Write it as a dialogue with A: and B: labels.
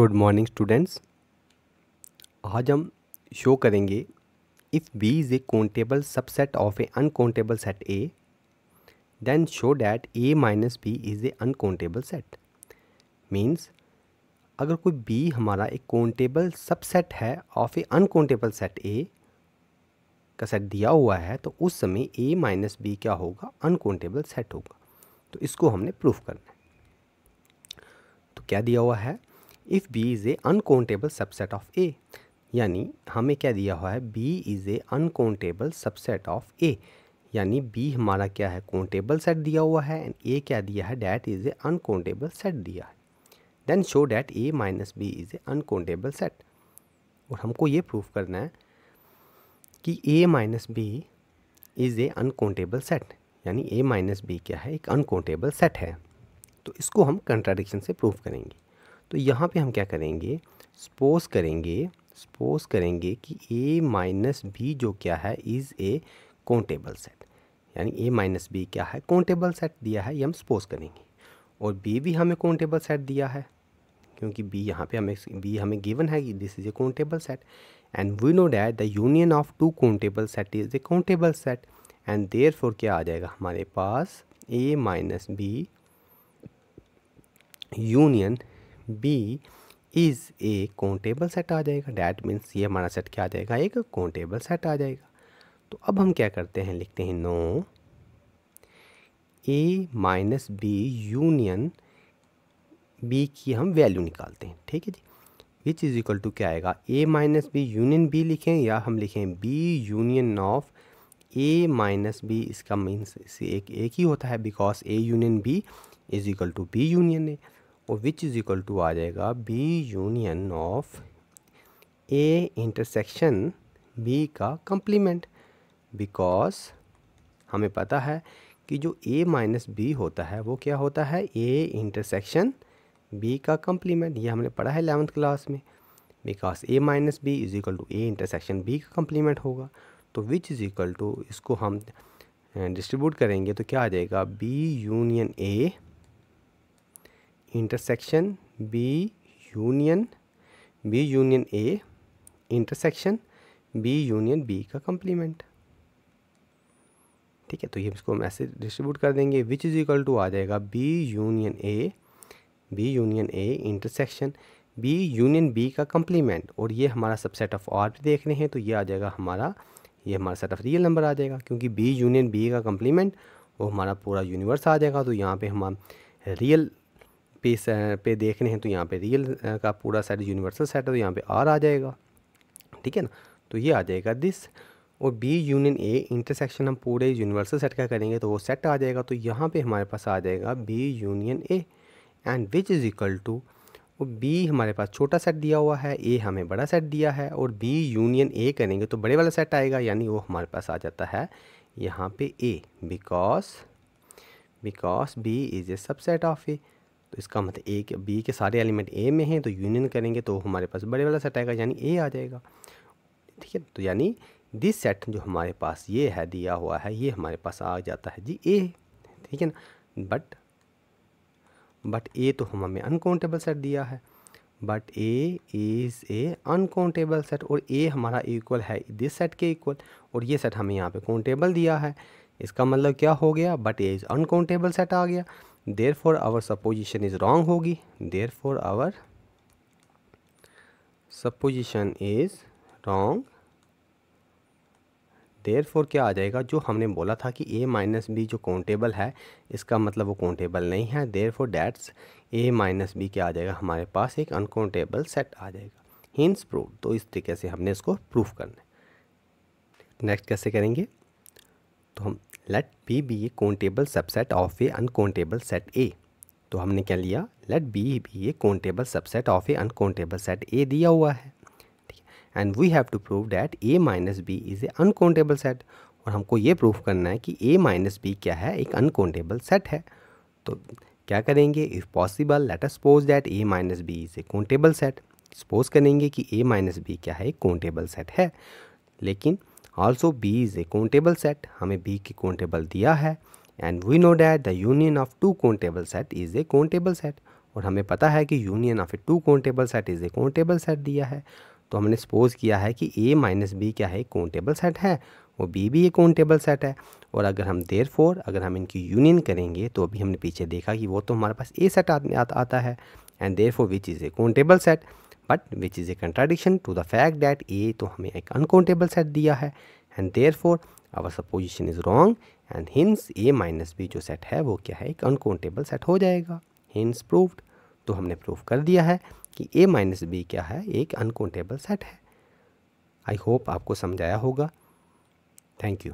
A: Good morning students. आज हम show करेंगे if B is a countable subset of a uncountable set A then show that A minus B is a uncountable set. Means अगर कोई B हमारा एक countable subset है of a uncountable set A का set दिया हुआ है तो उस समय ए माइनस बी क्या होगा, अनकाउंटेबल सेट होगा। तो इसको हमने प्रूफ करना है। तो क्या दिया हुआ है, if B is a uncountable subset of A, यानी हमें क्या दिया हुआ है, B is a uncountable subset of A, यानी बी हमारा क्या है, काउंटेबल सेट दिया हुआ है एंड ए क्या दिया है, that is a uncountable set दिया है। Then show that A minus B is a uncountable set. और हमको ये प्रूफ करना है कि A minus B is a uncountable set, यानी ए माइनस बी क्या है, एक अनकाउंटेबल सेट है। तो इसको हम कंट्राडिक्शन से प्रूफ करेंगे। तो यहाँ पे हम क्या करेंगे, सपोज करेंगे कि ए माइनस बी जो क्या है इज़ ए काउंटेबल सेट, यानी ए माइनस बी क्या है, काउंटेबल सेट दिया है, ये हम सपोज करेंगे। और बी भी हमें काउंटेबल सेट दिया है क्योंकि बी यहाँ पे हमें गिवन है कि this is a countable set and we know that the union of two countable set is a countable set and therefore क्या आ जाएगा हमारे पास, A minus B union B is a countable set आ जाएगा। That means ये हमारा set क्या आ जाएगा, एक काउंटेबल सेट आ जाएगा। तो अब हम क्या करते हैं, लिखते हैं now A minus B union B की हम वैल्यू निकालते हैं, ठीक है जी। विच इज़ इक्वल टू क्या आएगा, A minus B union B लिखें या हम लिखें B union of A minus B. इसका मीन्स एक ही होता है because A union B is equal to B union A, और विच इज़ इक्वल टू आ जाएगा B union of A intersection B का कंप्लीमेंट। बिकॉज हमें पता है कि जो ए माइनस बी होता है वो क्या होता है, ए इंटरसेक्शन बी का कंप्लीमेंट। ये हमने पढ़ा है 11th क्लास में। Because A minus B is equal to A intersection B का कंप्लीमेंट होगा। तो विच इज़ इक्वल टू, इसको हम डिस्ट्रीब्यूट करेंगे तो क्या आ जाएगा, B union A intersection B union A intersection B union B का कंप्लीमेंट। ठीक है, तो ये इसको हम ऐसे डिस्ट्रीब्यूट कर देंगे। विच इज़ इक्वल टू आ जाएगा B union A intersection B union B का कंप्लीमेंट। और ये हमारा सबसेट ऑफ आर भी देख रहे हैं तो ये आ जाएगा हमारा सेट ऑफ रियल नंबर आ जाएगा, क्योंकि बी यूनियन बी का कंप्लीमेंट वो हमारा पूरा यूनिवर्स आ जाएगा। तो यहाँ पे हम रियल पे देख रहे हैं तो यहाँ पे रियल का पूरा सेट यूनिवर्सल सेट है तो यहाँ पे आर आ जाएगा, ठीक है ना। तो ये आ जाएगा दिस। और बी यूनियन ए इंटरसेक्शन हम पूरे यूनिवर्सल सेट का करेंगे तो वो सेट आ जाएगा। तो यहाँ पे हमारे पास आ जाएगा B union A and which is equal to, और बी हमारे पास छोटा सेट दिया हुआ है, ए हमें बड़ा सेट दिया है, और बी यूनियन ए करेंगे तो बड़े वाला सेट आएगा, यानी वो हमारे पास आ जाता है यहाँ पे A, because B is a subset of A. तो इसका मतलब ए के बी के सारे एलिमेंट ए में हैं तो यूनियन करेंगे तो हमारे पास बड़े वाला सेट आएगा, यानी ए आ जाएगा, ठीक है। तो यानी दिस सेट जो हमारे पास ये है दिया हुआ है ये हमारे पास आ जाता है जी ए, ठीक है ना। बट ए तो हमें अनकाउंटेबल सेट दिया है, but A is a uncountable set, और ए हमारा इक्वल है दिस सेट के इक्वल, और ये सेट हमें यहाँ पे काउंटेबल दिया है। इसका मतलब क्या हो गया, but A is uncountable set आ गया। Therefore our supposition is wrong होगी, therefore our supposition is wrong. Therefore क्या आ जाएगा, जो हमने बोला था कि ए माइनस बी जो काउंटेबल है इसका मतलब वो काउंटेबल नहीं है। Therefore that's A minus B क्या आ जाएगा, हमारे पास एक अनकाउंटेबल सेट आ जाएगा। Hints prove. तो इस तरीके से हमने इसको प्रूफ करना है। नेक्स्ट कैसे करेंगे, तो हम let B be a countable subset of a uncountable set A. तो हमने क्या लिया, let B be a countable subset of a uncountable set A दिया हुआ है, and we have to prove that A minus B is a uncountable set. और हमको ये प्रूफ करना है कि ए माइनस बी क्या है, एक अनकाउंटेबल सेट है। तो क्या करेंगे, if possible let us suppose that A minus B is a countable set. Suppose करेंगे कि ए माइनस बी क्या है, एक काउंटेबल सेट है। लेकिन also B is a countable set, हमें बी की काउंटेबल दिया है, and we know that the union of two countable set is a countable set. और हमें पता है कि union of a two countable set is a countable set दिया है। तो हमने सपोज किया है कि ए माइनस बी क्या है, काउंटेबल सेट है, वो बी भी एक काउंटेबल सेट है। और अगर हम देयरफॉर अगर हम इनकी यूनियन करेंगे तो अभी हमने पीछे देखा कि वो तो हमारे पास ए सेट आता है, and therefore which is a countable set, but which is a contradiction to the fact that A तो हमें एक अनकाउंटेबल सेट दिया है, and therefore our supposition is wrong, and hence A minus B जो set है वो क्या है, एक अनकाउंटेबल सेट हो जाएगा। Hence proved. तो हमने प्रूव कर दिया है कि ए माइनस बी क्या है, एक अनकाउंटेबल सेट है। आई होप आपको समझ आया होगा। Thank you.